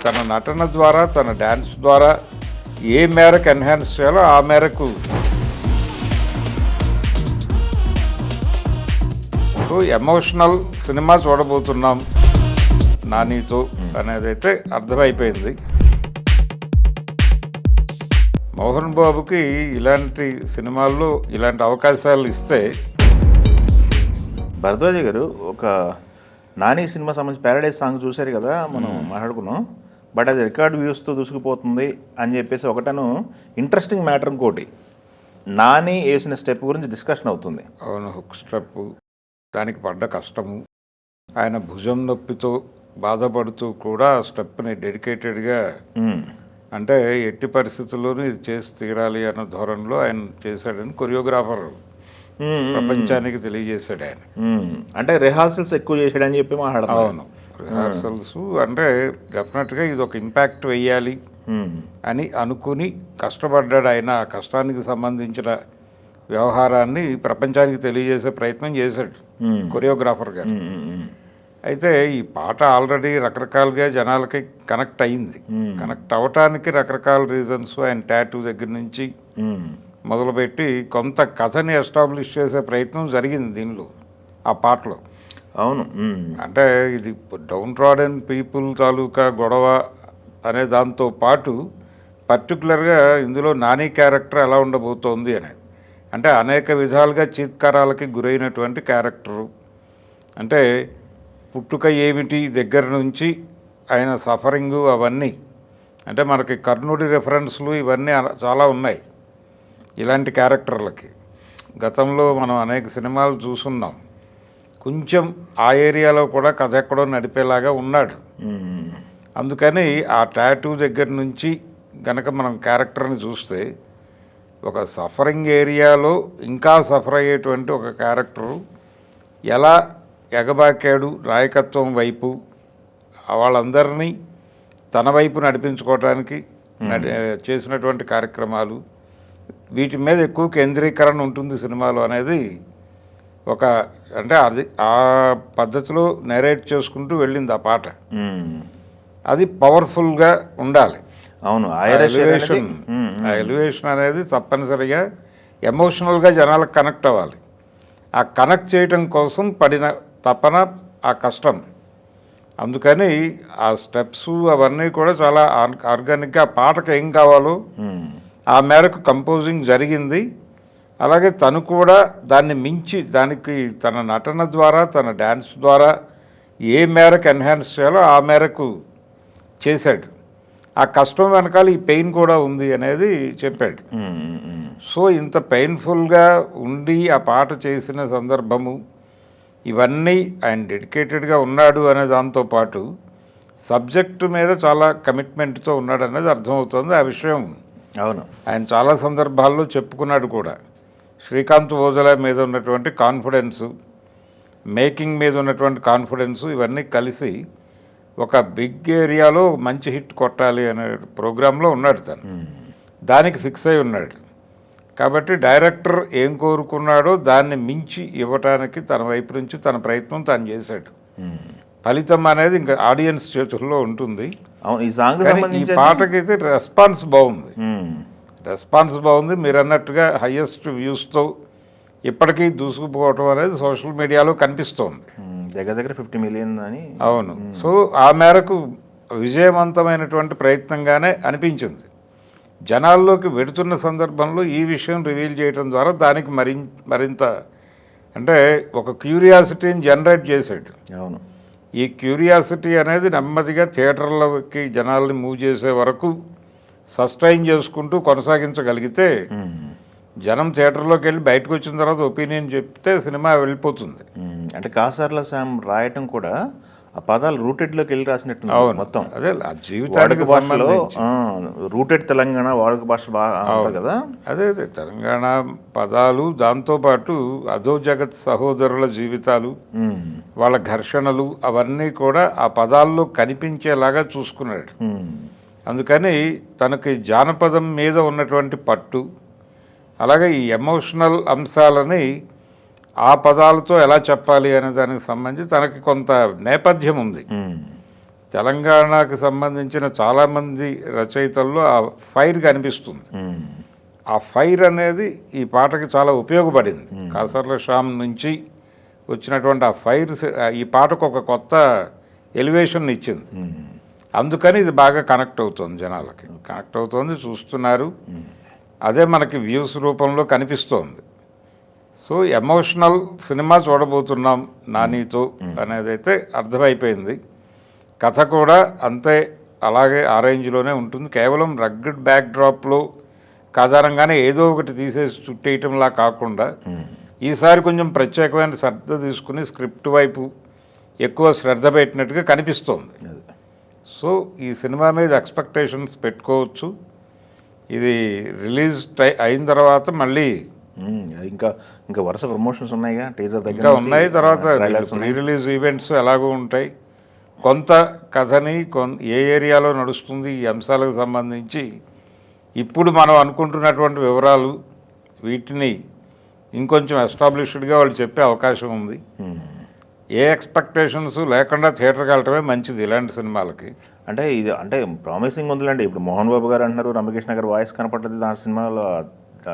తన నటన ద్వారా, తన డ్యాన్స్ ద్వారా ఏ మేరకు ఎన్హాన్స్ చేయాలో ఆ మేరకు ఎమోషనల్ సినిమా చూడబోతున్నాం నానితో అనేది అయితే అర్థమైపోయింది. మోహన్ బాబుకి ఇలాంటి సినిమాల్లో ఇలాంటి అవకాశాలు ఇస్తే, భరద్వాజ గారు ఒక నాని సినిమా సంబంధించి ప్యారడైజ్ సాంగ్ చూశారు కదా, మనం మాట్లాడుకున్నాం. బట్ అది రికార్డ్ వ్యూస్తో దూసుకుపోతుంది అని చెప్పేసి ఒకటను ఇంట్రెస్టింగ్ మ్యాటర్ ఇంకోటి, నాని వేసిన స్టెప్ గురించి డిస్కషన్ అవుతుంది. అవును, హుక్ స్టెప్, దానికి పడ్డ కష్టము, ఆయన భుజం నొప్పితో బాధపడుతూ కూడా ఆ స్టెప్ని డెడికేటెడ్గా, అంటే ఎట్టి పరిస్థితుల్లోనూ ఇది చేసి తీరాలి అన్న ధోరణిలో ఆయన చేశాడని కొరియోగ్రాఫర్ ప్రపంచానికి తెలియజేశాడు ఆయన. అంటే రిహార్సల్స్ ఎక్కువ చేశాడని చెప్పి మాట్లాడతాం. అవును, రిహార్సల్స్ అంటే డెఫినెట్గా ఇది ఒక ఇంపాక్ట్ వెయ్యాలి అని అనుకుని కష్టపడ్డాడు ఆయన. ఆ కష్టానికి సంబంధించిన వ్యవహారాన్ని ప్రపంచానికి తెలియజేసే ప్రయత్నం చేశాడు కొరియోగ్రాఫర్ గారు. అయితే ఈ పాట ఆల్రెడీ రకరకాలుగా జనాలకి కనెక్ట్ అయింది. కనెక్ట్ అవ్వటానికి రకరకాల రీజన్స్, ఆయన టాటూ దగ్గర నుంచి మొదలుపెట్టి కొంత కథని ఎస్టాబ్లిష్ చేసే ప్రయత్నం జరిగింది దీనిలో, ఆ పాటలో. అవును, అంటే ఇది డౌన్ ట్రాడెన్ పీపుల్ తాలూకా గొడవ అనే దాంతో పాటు పర్టికులర్గా ఇందులో నాని క్యారెక్టర్ ఎలా ఉండబోతోంది అనేది, అంటే అనేక విధాలుగా చీత్కారాలకి గురైనటువంటి క్యారెక్టరు. అంటే పుట్టుక ఏమిటి దగ్గర నుంచి ఆయన సఫరింగు అవన్నీ, అంటే మనకి కర్ణుడి రెఫరెన్స్లు ఇవన్నీ చాలా ఉన్నాయి ఇలాంటి క్యారెక్టర్లకి. గతంలో మనం అనేక సినిమాలు చూస్తున్నాం. కొంచెం ఆ ఏరియాలో కూడా కథ ఎక్కడో నడిపేలాగా ఉన్నాడు. అందుకని ఆ టాటూ దగ్గర నుంచి గనక మనం క్యారెక్టర్ని చూస్తే, ఒక సఫరింగ్ ఏరియాలో ఇంకా సఫర్ అయ్యేటువంటి ఒక క్యారెక్టరు ఎలా ఎగబాకాడు నాయకత్వం వైపు, వాళ్ళందరినీ తన వైపు నడిపించుకోవడానికి చేసినటువంటి కార్యక్రమాలు, వీటి మీద ఎక్కువ కేంద్రీకరణ ఉంటుంది సినిమాలో అనేది ఒక, అంటే అది ఆ పద్ధతిలో నెరేట్ చేసుకుంటూ వెళ్ళింది ఆ పాట. అది పవర్ఫుల్గా ఉండాలి. అవును, ఆ ఎలివేషన్ అనేది తప్పనిసరిగా ఎమోషనల్గా జనాలకు కనెక్ట్ అవ్వాలి. ఆ కనెక్ట్ చేయటం కోసం పడిన తపన, ఆ కష్టం. అందుకని ఆ స్టెప్స్ అవన్నీ కూడా చాలా ఆర్గానిక్గా ఆ పాటకు ఏం కావాలో ఆ మేరకు కంపోజింగ్ జరిగింది. అలాగే తను కూడా దాన్ని మించి, దానికి తన నటన ద్వారా, తన డ్యాన్స్ ద్వారా ఏ మేరకు ఎన్హాన్స్ చేయాలో ఆ మేరకు చేశాడు. ఆ కష్టం వెనకాల ఈ పెయిన్ కూడా ఉంది అనేది చెప్పాడు. సో ఇంత పెయిన్ఫుల్గా ఉండి ఆ పాట చేసిన సందర్భము, ఇవన్నీ ఆయన డెడికేటెడ్గా ఉన్నాడు అనే దాంతోపాటు సబ్జెక్టు మీద చాలా కమిట్మెంట్తో ఉన్నాడు అనేది అర్థమవుతుంది. ఆ విషయం అవును, ఆయన చాలా సందర్భాల్లో చెప్పుకున్నాడు కూడా. శ్రీకాంత్ ఓజలా మీద ఉన్నటువంటి కాన్ఫిడెన్సు, మేకింగ్ మీద ఉన్నటువంటి కాన్ఫిడెన్సు, ఇవన్నీ కలిసి ఒక బిగ్ ఏరియాలో మంచి హిట్ కొట్టాలి అనే ప్రోగ్రాంలో ఉన్నాడు తను. దానికి ఫిక్స్ అయి ఉన్నాడు. కాబట్టి డైరెక్టర్ ఏం కోరుకున్నాడో దాన్ని మించి ఇవ్వటానికి తన వైపు నుంచి తన ప్రయత్నం తాను చేశాడు. ఫలితం అనేది ఇంకా ఆడియన్స్ చేతుల్లో ఉంటుంది. ఈ పాటకైతే రెస్పాన్స్ బాగుంది. మీరు అన్నట్టుగా హయ్యెస్ట్ వ్యూస్తో ఇప్పటికీ దూసుకుపోవటం అనేది సోషల్ మీడియాలో కనిపిస్తోంది. దగ్గర 50 మిలియన్ అని. అవును, సో ఆ మేరకు విజయవంతమైనటువంటి ప్రయత్నంగానే అనిపించింది. జనాల్లోకి వెడుతున్న సందర్భంలో ఈ విషయం రివీల్ చేయడం ద్వారా దానికి మరింత అంటే ఒక క్యూరియాసిటీని జనరేట్ చేశాడు. అవును, ఈ క్యూరియాసిటీ అనేది నెమ్మదిగా థియేటర్లకి జనాల్ని మూవ్ చేసే వరకు సస్టైన్ చేసుకుంటూ కొనసాగించగలిగితే, జనం థియేటర్లోకి వెళ్ళి బయటకు వచ్చిన తర్వాత ఒపీనియన్ చెప్తే సినిమా వెళ్ళిపోతుంది. అంటే కాసర్ల శ్యామ్ రాయటం కూడా ఆ పదాలు రూటెడ్లోకి వెళ్ళి రాసినట్టు మొత్తం. అదే ఆ జీవితానికి సంబంధించి రూటెడ్ తెలంగాణ వాడుక భాష బాగా కదా. అదే తెలంగాణ పదాలు, దాంతోపాటు అధో జగత్ సహోదరుల జీవితాలు, వాళ్ళ ఘర్షణలు, అవన్నీ కూడా ఆ పదాల్లో కనిపించేలాగా చూసుకున్నాడు. అందుకని తనకి జానపదం మీద ఉన్నటువంటి పట్టు, అలాగే ఈ ఎమోషనల్ అంశాలని ఆ పదాలతో ఎలా చెప్పాలి అనే దానికి సంబంధించి తనకి కొంత నేపథ్యం ఉంది. తెలంగాణకు సంబంధించిన చాలామంది రచయితల్లో ఆ ఫైర్ కనిపిస్తుంది. ఆ ఫైర్ అనేది ఈ పాటకి చాలా ఉపయోగపడింది. కాసర్ల శ్యామ్ నుంచి వచ్చినటువంటి ఆ ఫైర్ ఈ పాటకు ఒక కొత్త ఎలివేషన్ ఇచ్చింది. అందుకని ఇది బాగా కనెక్ట్ అవుతుంది, జనాలకి కనెక్ట్ అవుతుంది, చూస్తున్నారు. అదే మనకి వ్యూస్ రూపంలో కనిపిస్తోంది. సో ఎమోషనల్ సినిమా చూడబోతున్నాం నానితో అనేది అయితే అర్థమైపోయింది. కథ కూడా అంతే, అలాగే ఆ రేంజ్లోనే ఉంటుంది. కేవలం రగ్గడ్ బ్యాక్ డ్రాప్లో ఆధారంగానే ఏదో ఒకటి తీసేసి చుట్టేయటంలా కాకుండా ఈసారి కొంచెం ప్రత్యేకమైన శ్రద్ధ తీసుకుని స్క్రిప్ట్ వైపు ఎక్కువ శ్రద్ధ పెట్టినట్టుగా కనిపిస్తోంది. సో ఈ సినిమా మీద ఎక్స్పెక్టేషన్స్ పెట్టుకోవచ్చు. ఇది రిలీజ్ అయిన తర్వాత మళ్ళీ ఇంకా ఇంకా వరుస ప్రమోషన్స్ ఉన్నాయిగా, టీజర్ దగ్గర ఇంకా ఉన్నాయి. తర్వాత ప్రీ రిలీజ్ ఈవెంట్స్ ఎలాగో ఉంటాయి. కొంత కథని ఏ ఏరియాలో నడుస్తుంది ఈ అంశాలకు సంబంధించి ఇప్పుడు మనం అనుకుంటున్నటువంటి వివరాలు వీటిని ఇంకొంచెం ఎస్టాబ్లిష్డ్గా వాళ్ళు చెప్పే అవకాశం ఉంది. ఏ ఎక్స్పెక్టేషన్స్ లేకుండా థియేటర్కి వెళ్ళటమే మంచిది ఇలాంటి సినిమాలకి. అంటే ఇది అంటే ప్రామిసింగ్ ఉందిలేండి. ఇప్పుడు మోహన్ బాబు గారు అంటున్నారు, రమకృష్ణ గారు వాయిస్ కనపడ్డది దాని సినిమాలో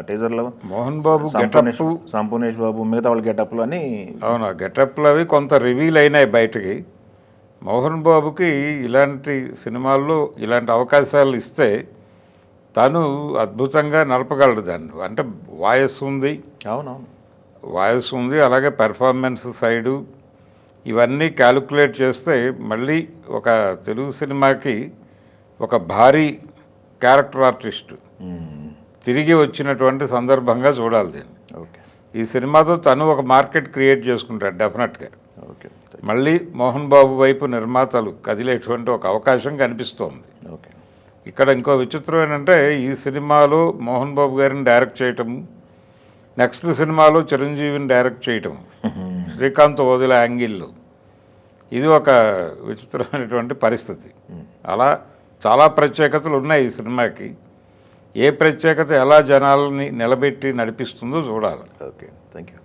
టీజర్లో. మోహన్ బాబు గెటప్, సంపూర్ణేష్ బాబు, మిగతా వాళ్ళ గెటప్లు అని. అవును, గెటప్లు అవి కొంత రివీల్ అయినాయి బయటకి. మోహన్ బాబుకి ఇలాంటి సినిమాల్లో ఇలాంటి అవకాశాలు ఇస్తే తను అద్భుతంగా నడపగలడు దాన్ని. అంటే వాయిస్ ఉంది, అవునవును, వాయిస్ ఉంది, అలాగే పెర్ఫార్మెన్స్ సైడు ఇవన్నీ క్యాలిక్యులేట్ చేస్తే మళ్ళీ ఒక తెలుగు సినిమాకి ఒక భారీ క్యారెక్టర్ ఆర్టిస్ట్ తిరిగి వచ్చినటువంటి సందర్భంగా చూడాలి దీన్ని. ఓకే, ఈ సినిమాతో తను ఒక మార్కెట్ క్రియేట్ చేసుకుంటాడు డెఫినెట్గా. ఓకే, మళ్ళీ మోహన్ బాబు వైపు నిర్మాతలు కదిలేటువంటి ఒక అవకాశం కనిపిస్తోంది. ఓకే. ఇక్కడ ఇంకో విచిత్రం ఏంటంటే ఈ సినిమాలో మోహన్ బాబు గారిని డైరెక్ట్ చేయటము, నెక్స్ట్ సినిమాలో చిరంజీవిని డైరెక్ట్ చేయటం, శ్రీకాంత్ వదిల యాంగిల్లో, ఇది ఒక విచిత్రమైనటువంటి పరిస్థితి. అలా చాలా ప్రత్యేకతలు ఉన్నాయి ఈ సినిమాకి. ఏ ప్రత్యేకత ఎలా జనాలని నిలబెట్టి నడిపిస్తుందో చూడాలి. Okay, thank you.